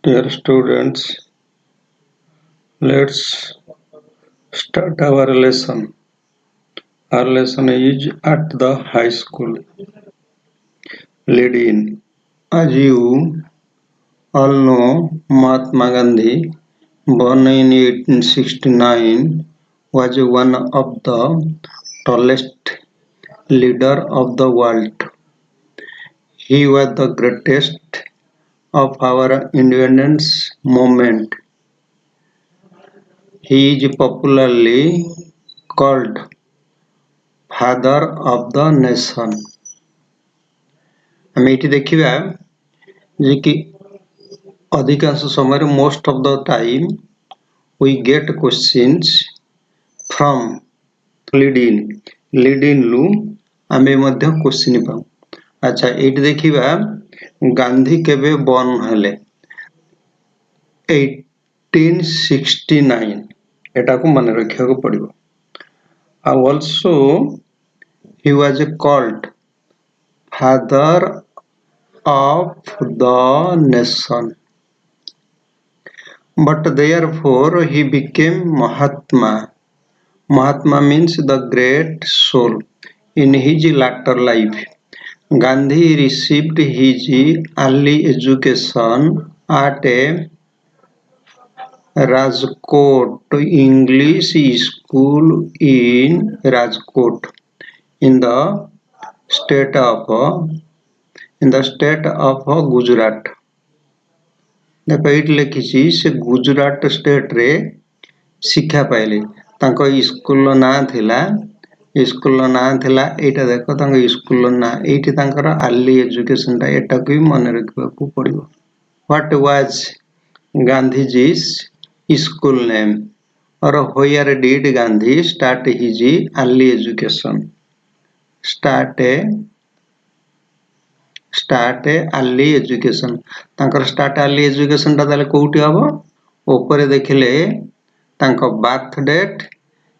Dear students, let's start our lesson. Our lesson is at the high school. Lead in. As you all know, Mahatma Gandhi, born in 1869, was one of the tallest leader of the world. He was the greatest of our independence movement. He is popularly called Father of the Nation. ଆମେ ଏଠି ଦେଖିବା ଯେ କି ଅଧିକାଂଶ ସମୟରେ most of the time we get questions from lead in lu ଆମେ ମଧ୍ୟ question ପାଉ। ଆଚ୍ଛା ଏଇଠି ଦେଖିବା ଗାନ୍ଧୀ କେବେ born ହେଲେ 1869 ଏଟାକୁ ମନେ ରଖିବାକୁ ପଡ଼ିବ। ଆଉ also he was called Father of the nation. But therefore he became Mahatma. Mahatma means the great soul in his latter life. Gandhi received his early education at a Rajkot English school in Rajkot in the state of Gujarat. देखो ये लिखी से Gujarat state रे शिक्षा पाइले तांको school ना थिला एटा देखो तांको स्कूल ना एठी तांकर अर्ली एजुकेशन ता एटा को मन रखबा को पड़िबो। What was Gandhiji's school name or where did Gandhi start his early education? Start early education तांकर start early education ता ताले कोउटी हबो ऊपर देखिले तांको birth date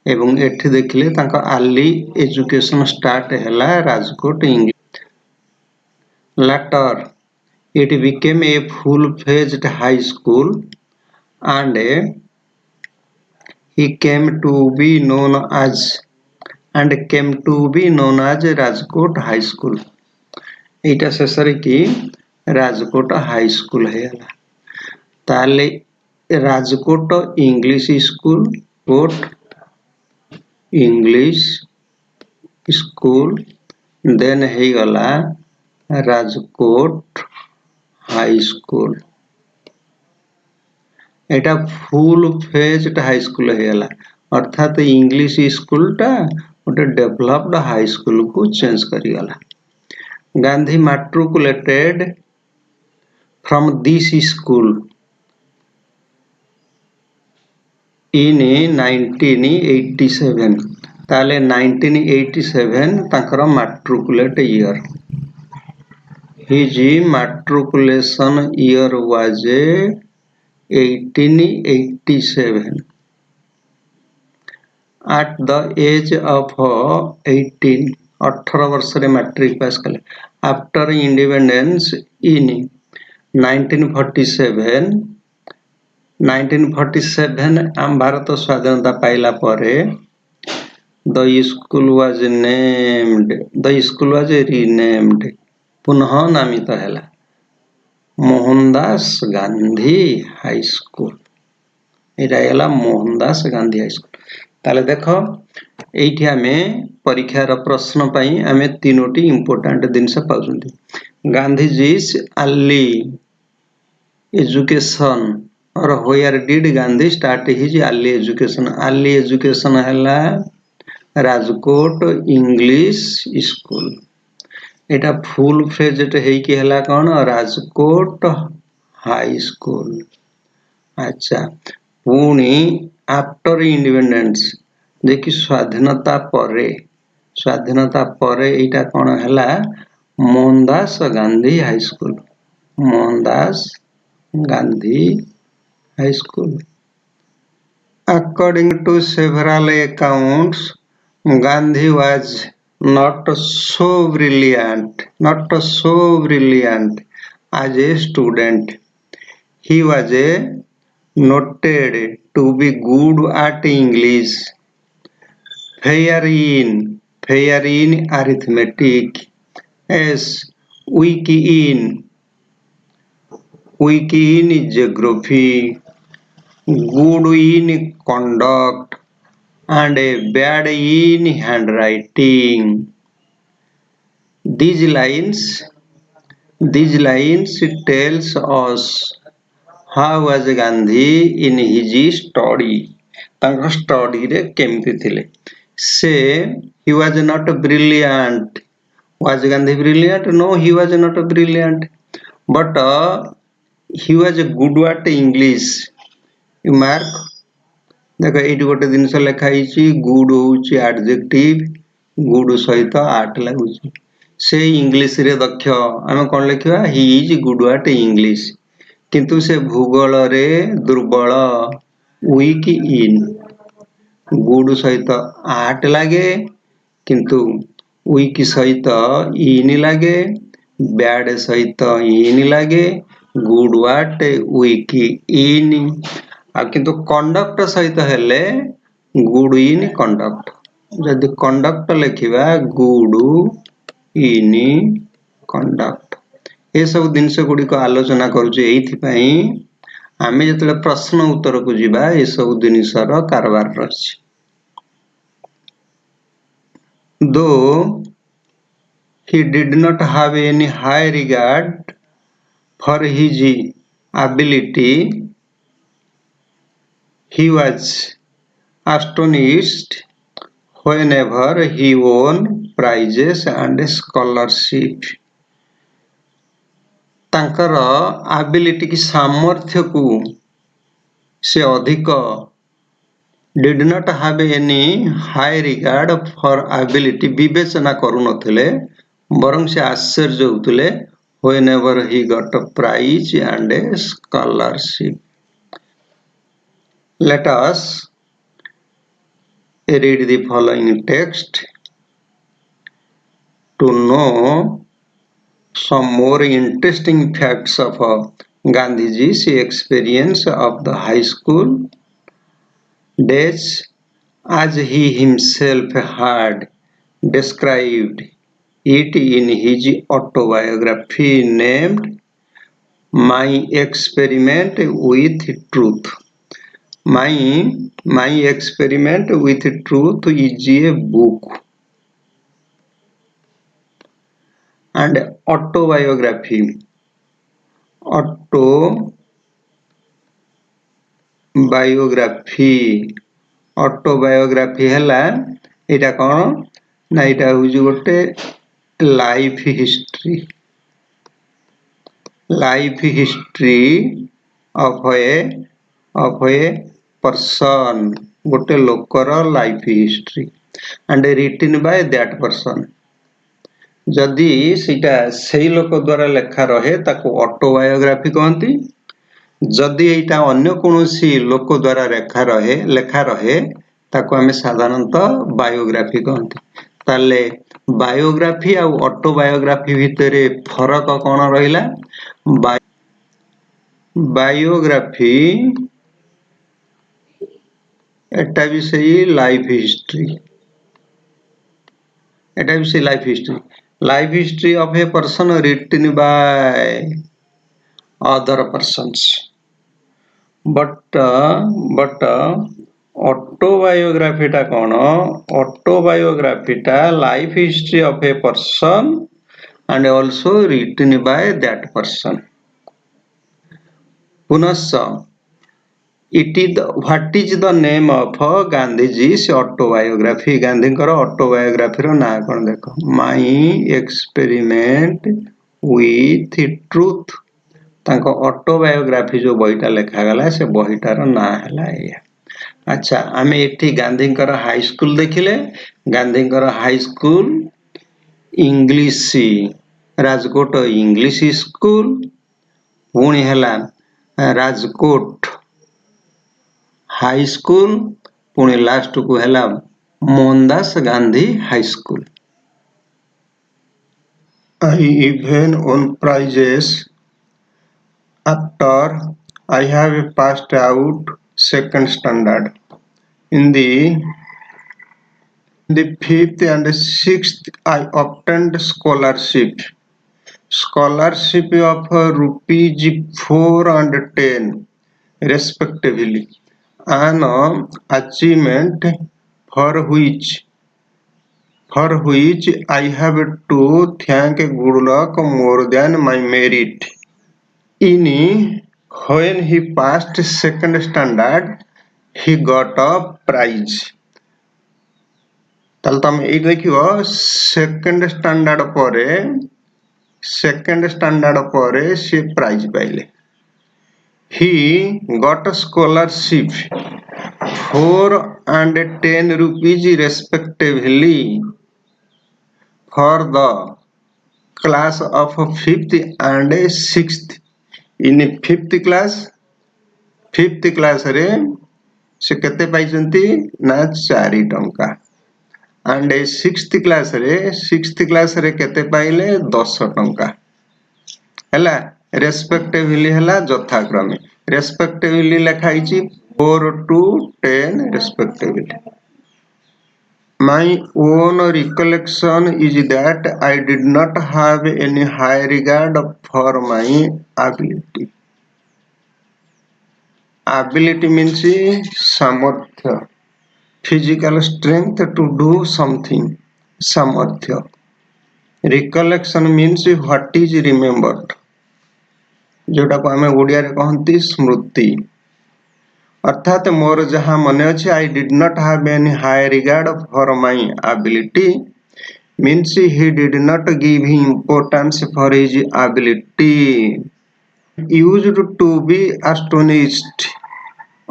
एवं एठी देखिले तांको early education start हैला Rajkot English. Later it became a full-fledged high school and he came to be known as Rajkot High School. एटा शेषरे कि राजकोट हाई स्कूल हैला ताले राजकोट इंग्लिश स्कूल कोट इंग्लिश स्कूल देन हे गला राजकोट हाई स्कूल एटा फुल फेज्ड हाई स्कूल हैला अर्थात English school टा ओटे डेवलप्ड हाई स्कूल को चेंज करी गला। Gandhi matriculated from this school in 1987 ताले 1987 तांकर matriculate year his matriculation year was 1887 at the age of 18 वर्ष रे मैट्रिक पास कले। आफ्टर इंडिपेंडेंस इन 1947 आम भारत स्वाधीनता पाइला परे द स्कूल वाज रीनेम्ड पुनः नामित हैला मोहनदास गांधी हाई स्कूल। एटा हैला मोहनदास गांधी हाई स्कूल। ताले देखो एठी हमें परीक्षार प्रश्न पाई हमें तीनोटी इंपोर्टेंट जिनस पाउछंती। गांधीजी's early education और where did Gandhi start his early education? Early education हैला राजकोट इंग्लिश स्कूल। एटा फुल फ्लेज्ड है कि हैला कोन राजकोट हाई स्कूल। अच्छा पुणी आफ्टर इंडिपेंडेंस देखि स्वाधीनता परे एटा कोन हैला Mohandas Gandhi high school. Mohandas Gandhi high school. According to several accounts, Gandhi was not so brilliant as a student. He was noted to be good at English, fair in arithmetic, as weak in geography, good in conduct, and bad in handwriting. These lines these lines tells us how was Gandhi in his study. ତାଙ୍କ ଷ୍ଟଡିରେ କେମିତି ଥିଲେ ସେ he was not brilliant. Was Gandhi brilliant? No, he was not brilliant. But he was good at English. You mark. ଦେଖ ଏଇଠି ଗୋଟେ ଜିନିଷ ଲେଖା ହେଇଛି good ହଉଛି adjective, good ସହିତ at ଲାଗୁଛି। ସେ ଇଂଲିଶରେ ଦକ୍ଷ ଆମେ କଣ ଲେଖିବା he is good at English। କିନ୍ତୁ ସେ ଭୂଗୋଳରେ ଦୁର୍ବଳ weak in। good ସହିତ at ଲାଗେ କିନ୍ତୁ weak ସହିତ in ଲାଗେ bad ସହିତ in ଲାଗେ good at weak in ଆଉ କିନ୍ତୁ conduct ସହିତ ହେଲେ good in conduct। ଯଦି conduct ଲେଖିବା good in conduct। ଏସବୁ ଜିନିଷ ଗୁଡ଼ିକ ଆଲୋଚନା କରୁଛୁ ଏଇଥିପାଇଁ ଆମେ ଯେତେବେଳେ ପ୍ରଶ୍ନ ଉତ୍ତରକୁ ଯିବା ଏସବୁ ଜିନିଷର କାରବାର ରହିଛି। Though he did not have any high regard for his ability, he was astonished whenever he won prizes and scholarship। ତାଙ୍କର ability କି ସାମର୍ଥ୍ୟକୁ ସେ ଅଧିକ did not have any high regard for ability ବିବେଚନା କରୁନଥିଲେ ବରଂ ସେ ଆଶ୍ଚର୍ଯ୍ୟ ହେଉଥିଲେ whenever he got a prize and a scholarship। Let us read the following text to know some more interesting facts of Gandhiji's experience of the high school days, as he himself had described it in his autobiography named My Experiment with Truth। My Experiment with Truth is a book and autobiography ହେଲା ଏଇଟା କଣ ନା ଏଇଟା ହଉଛି ଗୋଟେ life history of a person, ଗୋଟେ ଲୋକର life history and written by that person। ଯଦି ସେଇଟା ସେଇ ଲୋକ ଦ୍ୱାରା ଲେଖା ରହେ ତାକୁ ଅଟୋବାୟୋଗ୍ରାଫି କହନ୍ତି। ଯଦି ଏଇଟା ଅନ୍ୟ କୌଣସି ଲୋକ ଦ୍ୱାରା ଲେଖା ରହେ ତାକୁ ଆମେ ସାଧାରଣତଃ ବାୟୋଗ୍ରାଫି କହନ୍ତି। ତାହେଲେ ବାୟୋଗ୍ରାଫି ଆଉ ଅଟୋବାୟୋଗ୍ରାଫି ଭିତରେ ଫରକ କଣ ରହିଲା? ବାୟୋଗ୍ରାଫି ଏଟା ବି ସେଇ life history life history of a person written by other persons, but autobiography ଟା କଣ? autobiography ଟା life history of a person and also written by that person। पुनश्च what is the name of Gandhiji's autobiography? ଗାନ୍ଧୀଙ୍କର ଅଟୋବାୟୋଗ୍ରାଫିର ନାଁ କଣ ଦେଖ? My Experiment with Truth। ତାଙ୍କ autobiography ଯୋଉ ବହିଟା ଲେଖାଗଲା ସେ ବହିଟାର ନାଁ ହେଲା ଏଇଆ। ଆଚ୍ଛା ଆମେ ଏଠି ଗାନ୍ଧୀଙ୍କର ହାଇସ୍କୁଲ ଦେଖିଲେ। ଗାନ୍ଧୀଙ୍କର high school English Rajkot English school, ପୁଣି ହେଲା ରାଜକୋଟ ହାଇ ସ୍କୁଲ, ପୁଣି ଲାଷ୍ଟକୁ ହେଲା Mohandas Gandhi high school. I even won prizes after I have passed out second standard. In the fifth and sixth, I obtained scholarship. Scholarship of rupees 4 and 10 respectively. An achievement for which I have to thank good luck more than my merit. When he passed second standard, he got a prize. ତାହେଲେ ତମେ ଏଇଠି ଦେଖିବ second standard ପରେ ସେ prize ପାଇଲେ. He got a scholarship 4 and 10 rupees respectively for the class of 5th and 6th. In 5th class रे से केते पाइचंती ना 4 टंका and 6th class रे केते पाइले 10 टंका हैला रेस्पेक्टिवली हैला यथाक्रमे respectively लिखाइची 4 to 10 respectively. My own recollection is that I did not have any high regard for my ability. Ability means samarthya, physical strength to do something. Samarthya. Recollection means what is remembered. जोटा को आमे ओडिया रे कहंती स्मृति. अर्थात मोर जहाँ मन अच्छे I did not have any high regard for my ability means he did not give importance for his ability. Used to be astonished.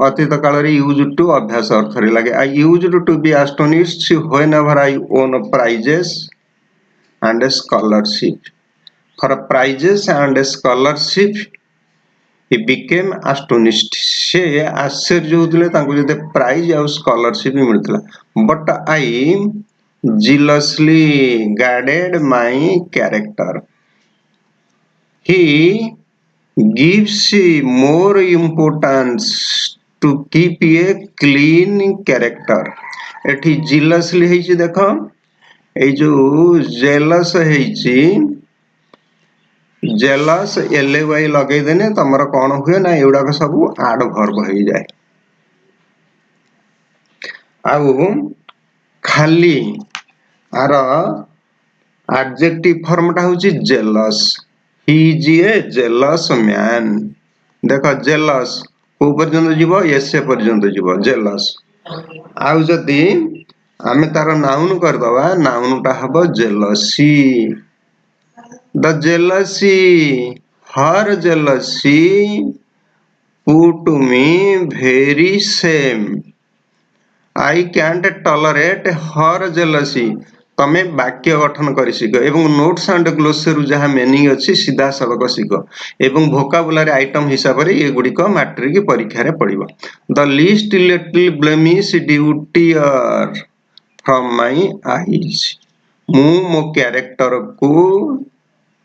अतीत काल रे used to अभ्यास अर्थ रे लगे. I used to be astonished whenever I won prizes and scholarship. For prizes and scholarship he became astonished. से आश्चर्य होतले तांको जते प्राइज और scholarship मिलतला. But I jealously guarded my character. He gives more importance to keep a clean character. एठी jealously हेची देखो ए जो jealous हेची जेलस ly लगे देने तमर कौन हुए ना एउडाक सब एडवर्ब हो जाए. आउ खाली आर एडजेक्टिव फॉर्मटा होची jealous. He is a jealous man. देखो जेलस को पर्यंत जीवो एसे पर्यंत जीवो जेलस. आउ जदी आमे तार नाउन कर दवा नाउनटा हबो jealousy. The jealousy, her jealousy put me very shame. I can't tolerate her jealousy. तमे वाक्य गठन करि सिको एवं नोट्स एंड ग्लोसरी जहा मीनिंग अछि सीधा सबक सिको एवं वोकाबुलरी आइटम हिसाब रे ए गुडी को मैट्रिक परीक्षा रे पडिबो. The least little blemish duty from my eyes. मु मो कैरेक्टर को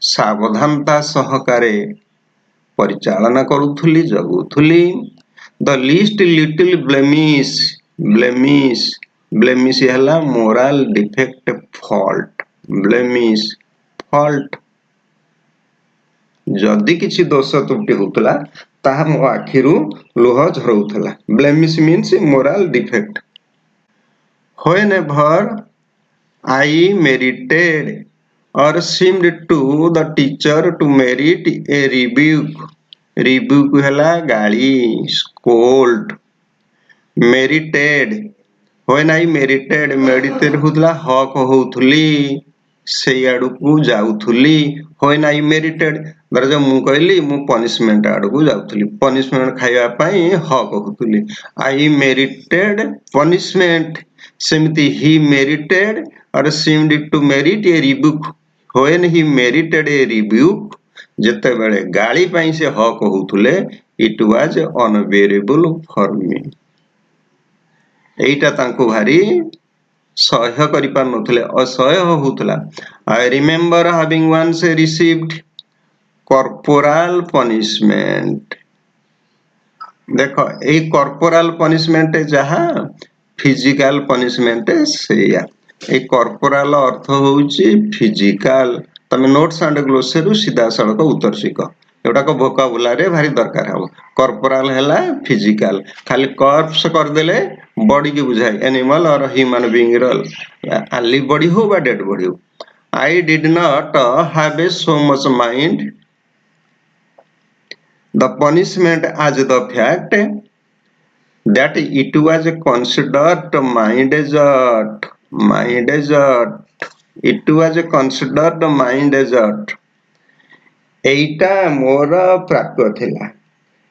सावधानता सहकारे परिचालना करूथुली जगुथुली. द लीस्ट लिटिल ब्लेमिश हैला moral defect fault. Blemish fault जदि किछि दोष त्रुटि होतला ताहा मो आखिरु लोह झरउथला. Blemish means moral defect. Whenever I merited or seemed to the teacher to merit a rebuke. Rebuke हैला गाली scold. Merited when I merited होतला हक होउथुली से आडू को जाउथुली. when I merited दरज मु कहली मु पनिशमेंट आडू को जाउथुली. पनिशमेंट खाइबा पई हक होउथुली. I merited punishment. सेमती he merited or seemed to merit a rebuke. When he merited a rebuke, जते बेले गाली पई से हक होउथुले it was unbearable for me. एइटा तांको भारी सह्य करि पार नथले असह्य होउथला. I remember having once received corporal punishment. देखो ए कॉर्पोरल पनिशमेंट जहा फिजिकल पनिशमेंट सेया ए कॉर्पोरल अर्थ होउची फिजिकल तमे नोट्स एंड ग्लोसरी सीधा सड़क उत्तर शिख एटा को वोकाबुलरी भारी दरकार हो कॉर्पोरल हैला फिजिकल खाली कॉर्प्स कर देले बॉडी की बुझाई एनिमल और ह्यूमन बीइंग रोल लिव बॉडी हो बा डेड बॉडी हो I did not have a so much mind the punishment as the fact that it was considered mind exert it was considered mind exert एटा मोर प्राप्य थिला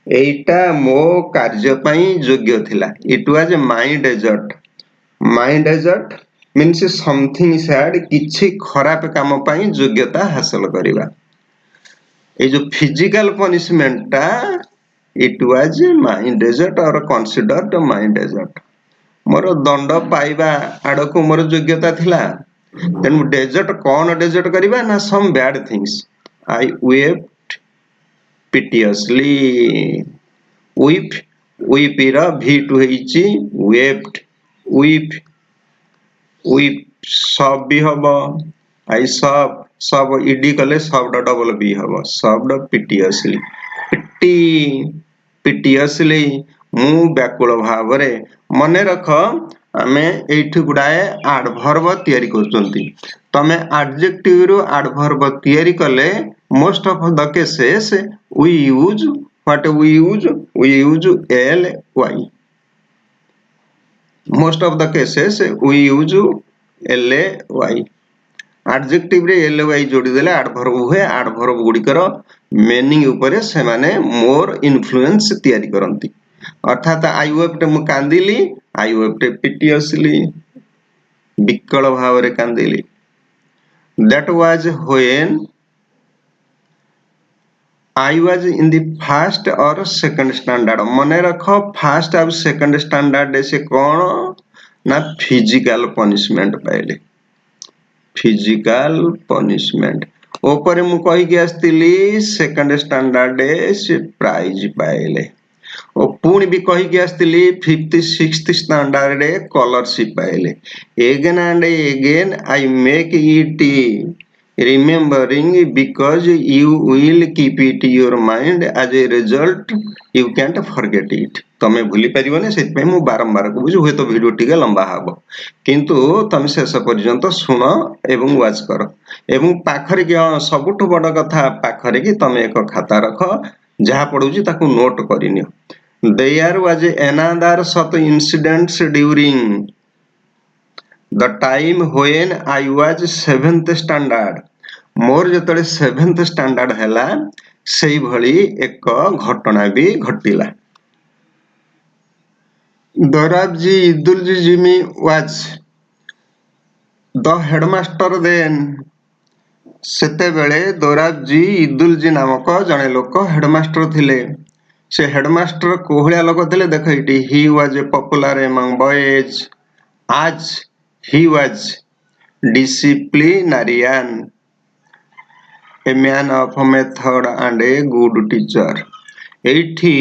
एटा मो कार्य पई योग्य थिला it was mind assert means something sad किछि खराब काम पई योग्यता हासिल करिबा ये जो फिजिकल पनिशमेंट टा इट वाज माइंड एजर्ट और कंसीडर्ड माइंड एजर्ट मोर दंड पाइबा आड़को मोर योग्यता थिला तेनु डेजर्ट कौन डेजर्ट करिबा ना some bad things I wept piteously weep रा v2 हेची वेप्ट वीप सब भी हबो आई सब ईडी कले शब्द डबल बी हबो शब्द पिटियसली मु व्याकुल भावरे मने रख आमे एठी गुडाए एडवर्ब तयारी करचंती तमे एडजेक्टिव रो एडवर्ब तयारी कले most of the cases we use what we use L Y most of the cases we use L Y adjective रे एल वाई जोड़ी देले एडवर्ब हुए एडवर्ब गुडिकर मीनिंग ऊपर से माने मोर इन्फ्लुएंस तयारी करंती अर्थात आई वेप्ट मु कांदिली आई वेप्ट पिटियसली विकल भाव रे Kandivali that was when I was in the first और सेकंड स्टैंडर्ड मने रखो फर्स्ट और सेकंड स्टैंडर्ड से कोन ना फिजिकल पनिशमेंट पाइले फिजिकल पनिशमेंट ऊपर मु कहि के आस्तिली सेकंड स्टैंडर्ड से प्राइज पाइले और पुणी भी कहि के आस्तिली 5th 6th स्टैंडर्ड स्कॉलरशिप पाइले again and again I make it remembering because you will keep it your mind as a result you can't forget it तमे भूली परिबने सेत पे मु बारंबार को बुझ होय तो वीडियो टिके लंबा हबो किंतु तमे शेष पर्यंत सुन एवं वाच कर एवं पाखरे के सबुठ बड़ कथा पाखरे कि तमे एक खाता रख जहा पडुची ताकू नोट करिनियो there was another such incidents during the time when I was 7th standard मोर जतले 7th स्टैंडर्ड हैला सेही भली एक घटना भी घटिला Dorabji Edulji Gimi was the headmaster then सेते बेले दोराबजी इदुलजी नामक जने लोक हेडमास्टर थिले से हेडमास्टर कोहलिया लोक थिले देखो इटी he was a popular among boys आज he was disciplinarian a man of method and a good teacher एठी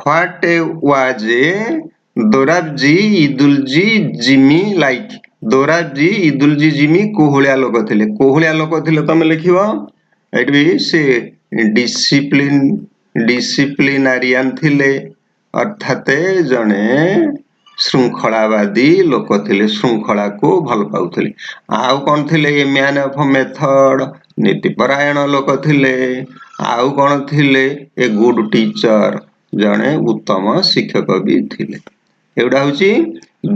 what was Dorabji Edulji Gimi like Dorabji Edulji Gimi कोहलिया लोक थिले तमे लिखिबो एठी भी से डिसिप्लिनरियन थिले अर्थात जने श्रृंखलावादी लोक थिले श्रृंखला को भल पाउथिले आउ कोन थिले ए मैन ऑफ मेथड नीतिपरायण लोक थिले आउ कोन थिले ए गुड टीचर जने उत्तम शिक्षक भी थिले एडा होची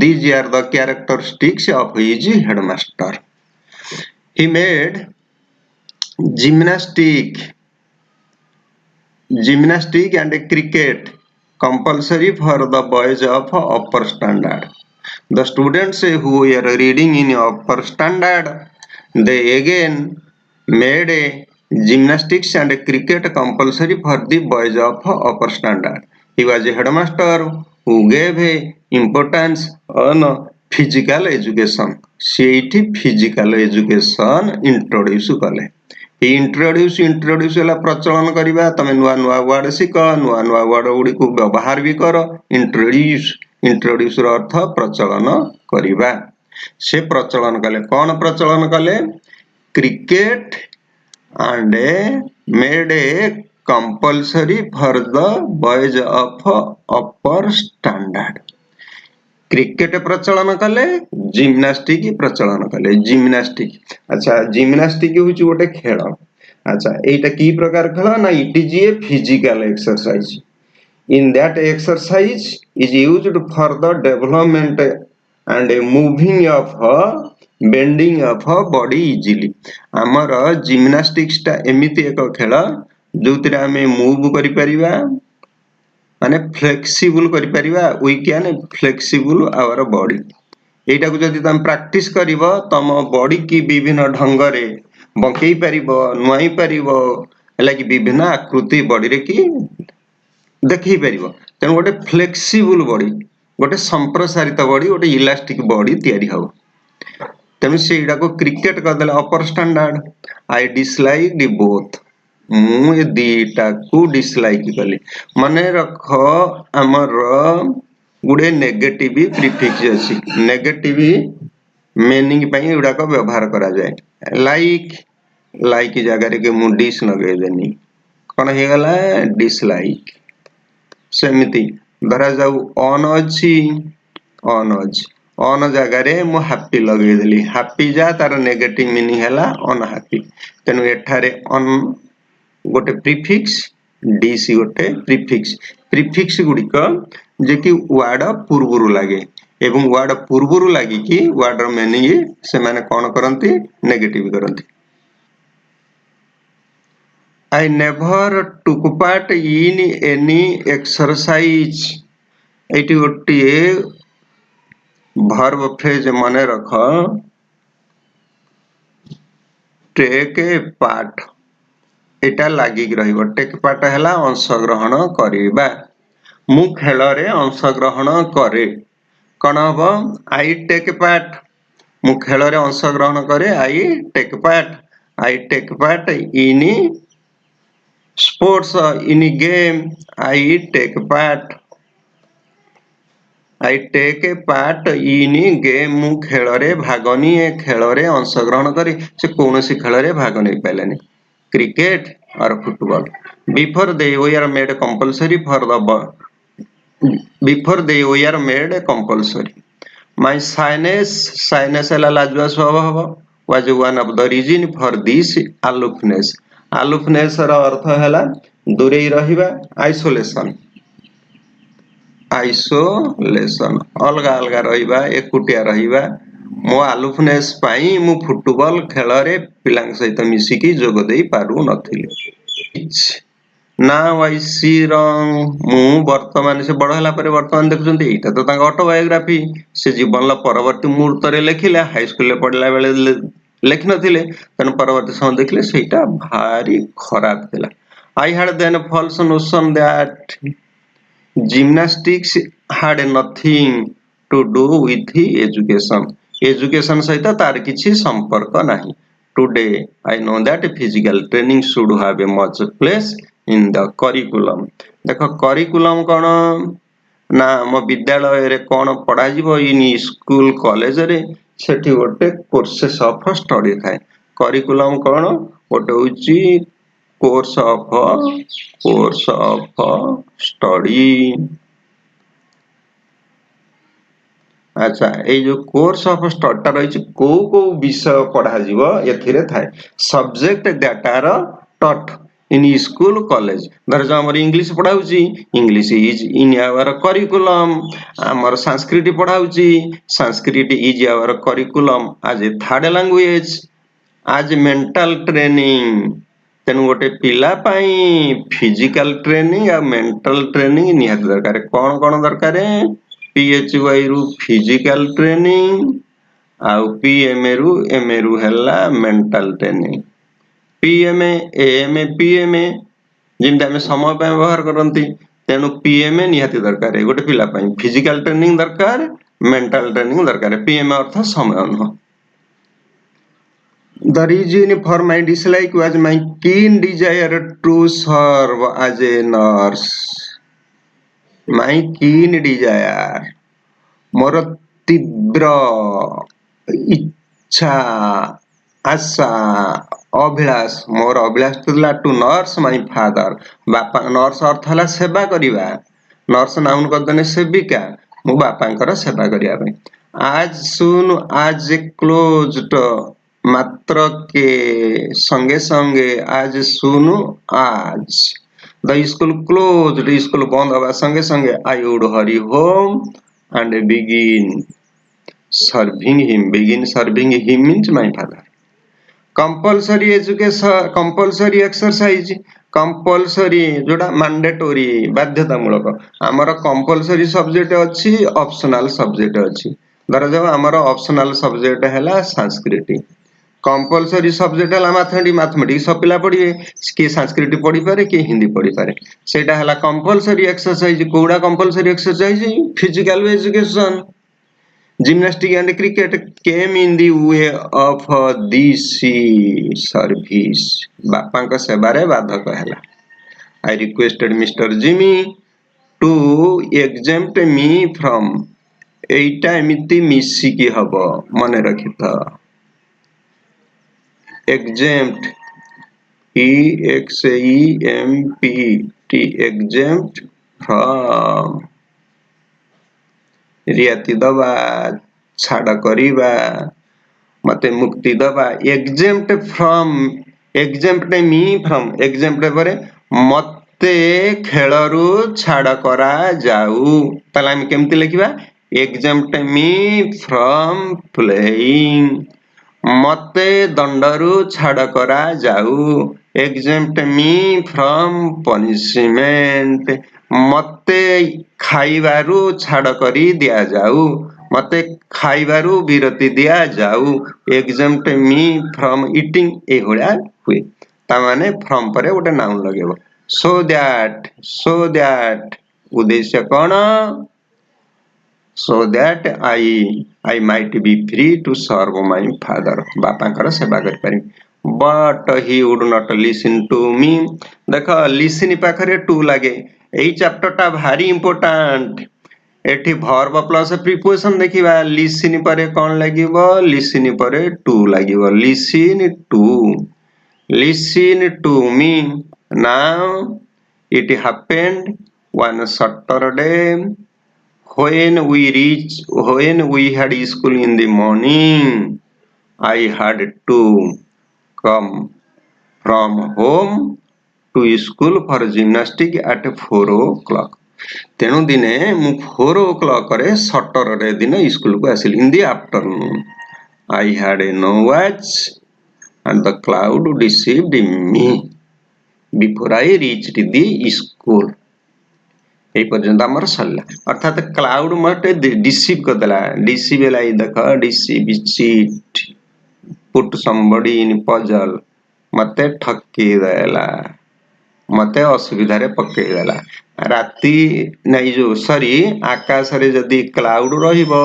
these are the characteristics of his headmaster he made gymnastic and cricket compulsory for the boys of upper standard. The students who were reading in upper standard, they again made a gymnastics and cricket compulsory for the boys of upper standard. He was a headmaster who gave a importance on physical education. CET physical education introduce kale. Introduce introduce है प्रचलन करवा तुम नुआ नुआ word शिख नुआ नुआ word Gudi को व्यवहार भी कर इंट्रोड्यूस इंट्रोड्यूस अर्थ प्रचलन करवा से प्रचलन कले कौन प्रचलन कले cricket and made a compulsory for the boys of upper standard cricket प्रचलन कले जिम्नास्टिक प्रचलन कले जिम्नास्टिक अच्छा जिम्नास्टिक हूँ गोटे खेल अच्छा एटा की प्रकार खेल ना it is a physical exercise in that exercise is used for the development and a moving of bending of body easily आमर जिम्नास्टिक्स टा एमिति एक खेल जो आमे मूव करि परिबा माने फ्लेक्सिबल करि परिबा we can flexible our body एटा को जदि तुम प्रैक्टिस करिवो तम बॉडी की विभिन्न ढंग रे बंकेई परिबो नुआई परिबो लागी विभिन्न आकृति बॉडी रे की देखि परिबो तेन गोटे फ्लेक्सिबल बॉडी गोटे संप्रसारित बॉडी गोटे इलास्टिक बॉडी तैयारी हो तेणु से क्रिकेट करदे upper standard I dislike the both मु दीटा को डिसलाइक कली माने रख आमर गुडे नेगेटिव प्रीफिक्स अछि नेगेटिव मीनिंग पई गुडा को व्यवहार करा जाय लाइक लाइक जगह रे मु डिस लगे देनी कोन हे गला डिसलाइक सेमिति धरा जाऊ ऑन अछि ऑन जगह रे मु हैप्पी लगे देली हैप्पी जा तार नेगेटिव मीनिंग हैला अनहैप्पी तेनु एठारे ऑन गोटे प्रीफिक्स डिस गोटे प्रीफिक्स गुडी को जे कि वर्ड पूर्वरु लागे एवं वर्ड पूर्वरु लागी कि वर्ड रो मीनिंग से माने कोन करंती नेगेटिव करंती I never took part in any exercise एटी गोटे verb phrase माने रख take a part एटा लागी रहिबो टेक पार्ट हैला अंश ग्रहण करिबा मु खेल रे अंश ग्रहण करे कोन हबो आई टेक पार्ट मु खेल रे अंश ग्रहण करे I take part in sports in game I take part in game मु खेल रे भाग निए खेल रे अंश ग्रहण करी से कोनोसी खेल रे भाग नै पाइलानी क्रिकेट और football before they were made compulsory for the my shyness la lajwa swabha was one of the reason for this aloofness रा अर्थ हैला दूरे रहिबा आइसोलेशन अलगा अलगा रहिबा एकुटिया रहिबा मो आलुफनेस पाई मु फुटबॉल खेल रे पिलांग सहित मिसी की जोग देई पारु नथिले नाउ आई सी रंग मु वर्तमान से बड़ हला पर वर्तमान देखुचंती एटा तो तांगा ऑटोबायोग्राफी से जीवन ला परवर्ती मुहूर्त रे लेखिले हाई स्कूल ले पढला बेले लेखि नथिले तन परवर्ती समय देखले सेटा भारी खराब थिला I had then false notion that gymnastics had nothing to do with education सहित तार किछि संपर्क नाही today I know that physical training should have a much place in the curriculum देखो curriculum कोन ना म विद्यालय रे कोन पढा जिवो इन स्कूल कॉलेज रे सेठी गोटे कोर्सेस ऑफ स्टडी थाए करिकुलम कोन गोटे होची कोर्स ऑफ स्टडी अच्छा ए जो कोर्स ऑफ स्टडी रही को विषय पढ़ा जीवो एथिरे थाए subject that are taught in school college धर जो हमर इंग्लिश पढ़ाउची English is in our curriculum हमर संस्कृत पढ़ाउची Sanskrit is our curriculum as a third language आज मेंटल ट्रेनिंग तेन गोटे पिला पाई फिजिकल ट्रेनिंग आ मेंटल ट्रेनिंग निहात दरकार कोन कोन दरकार पीएचवाई रु फिजिकल ट्रेनिंग आ पीएमए रु हैला mental training PMA AMA PMA जिनटा में समय पे व्यवहार करंती तेनु पीएमए निहाती दरकार है गोटे पिला पाई फिजिकल ट्रेनिंग दरकार मेंटल ट्रेनिंग दरकार पीएमए अर्थ समय न The reason for my dislike was my keen desire to serve as a nurse. My keen desire, ମୋର ତୀବ୍ର ଇଚ୍ଛା, ଆଶା, ଅଭିଳାଷ, ମୋର ଅଭିଳାଷ ଥିଲା ଟୁ ନର୍ସ ମାଇ ଫାଦର, ବାପା ନର୍ସ ଅର୍ଥ ହେଲା ସେବା କରିବା, ନର୍ସ ନାଉନ କରିଦେଲେ ସେବିକା, ମୁଁ ବାପାଙ୍କର ସେବା କରିବା ପାଇଁ। ଆଜ ସୁନ ଆଜ କ୍ଲୋଜଡ, ମାତ୍ର କେ ସଙ୍ଗେ ସଙ୍ଗେ, ଆଜ ସୁନ ଆଜ ଦ ସ୍କୁଲ କ୍ଲୋଜଡ, ସ୍କୁଲ ବନ୍ଦ ହେବା ସଙ୍ଗେ ସଙ୍ଗେ I wood Hari home and begin serving him means my father. Compulsory education, compulsory exercise, compulsory जोटा mandatory बाध्यतामूलक, आमर compulsory subject अच्छी, optional subject अच्छी। धराଯାଉ ଆମର optional subject ହେଲା संस्कृत, कंपलसरी सब्जेक्ट है मैथमेटिक्स सब पिला पढ़े, किए संस्कृत पढ़ी पारे, किए हिंदी पढ़ी पारे, सेटा है कंपलसरी एक्सरसाइज। कौड़ा compulsory exercise? Physical education, gymnastic and cricket came in the way of this service, बापा सेवारे बाधक है। I requested mister Jimmy to exempt me from, एटा एमती मिसिकी हम मन रखी था, exempt, EXEMPT, exempt from, रियाती दबा, छाड़ करिबा, मते मुक्ति दबा, exempt from, exempt me from, exempt परे मते खेलरू छाड़ करा जाऊ, ताले हम केमती लिखिबा, exempt me from playing, मते दंडरू छाड़ करा जाऊ, exempt me from punishment, मते खाइबारू छाड़ करी दिया जाऊ, मते खाइबारू विरति दिया जाऊ, exempt me from eating, ए होड़ा हुए। ता माने from परे गोटे नाउन लगेबो। so that उद्देश्य कौन? so that I might be free to serve my father, बापांकर सेवा कर पारि। but he would not listen to me, देखो listen पाखरे टू लगे, एई चैप्टर टा भारी इंपोर्टेंट। एठी वर्ब प्लस प्रीपोजिशन देखिबा, लिसन परे कौन लागिबो, लिसन परे to लागिबो, listen to me। now it happened one Saturday when we had school in the morning, I had to come from home to school for gymnastic at 4 o'clock। तेणु दिने मु 4 o'clock रे Saturday दिन school को आसिल, in the afternoon. I had no watch and the cloud deceived me before I reached the school। এই পর্যন্ত আমার সরলা, অর্থাৎ ক্লাউড মতে ডিসিভ করদেলা, ডিসিভ লাই দেখ, deceive, cheat, put somebody in puzzle, मते ठकी देला, मते असुविधा रे पकई देला। राती नहीं जो सरी आकाश रे जदी क्लाउड रहिबो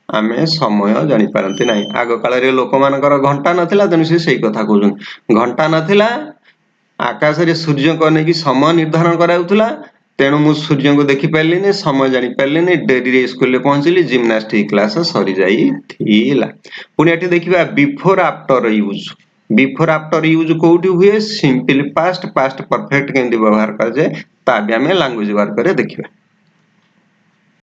आमे समय जानि पारंती नाही। आगो काल रे लोक मानकर घंटा नथिला, तेनु से सही कथा कहउछन, घंटा नथिला, आकाश रे सूर्य को नै कि समय निर्धारण कराउथला, तेणु मु सूर्य को देखि पालिनी, समय जानि पालिनी, डेरी रे स्कूल रे पहुंचली, जिम्नास्टिक क्लास सरी जाई थिला। पुनी एठी देखिबा before after use, before after use कोउठी हुए, सिंपल पास्ट, पास्ट परफेक्ट केंदी व्यवहार कर जे ता भी हमें लैंग्वेज वर्क करे देखिबा।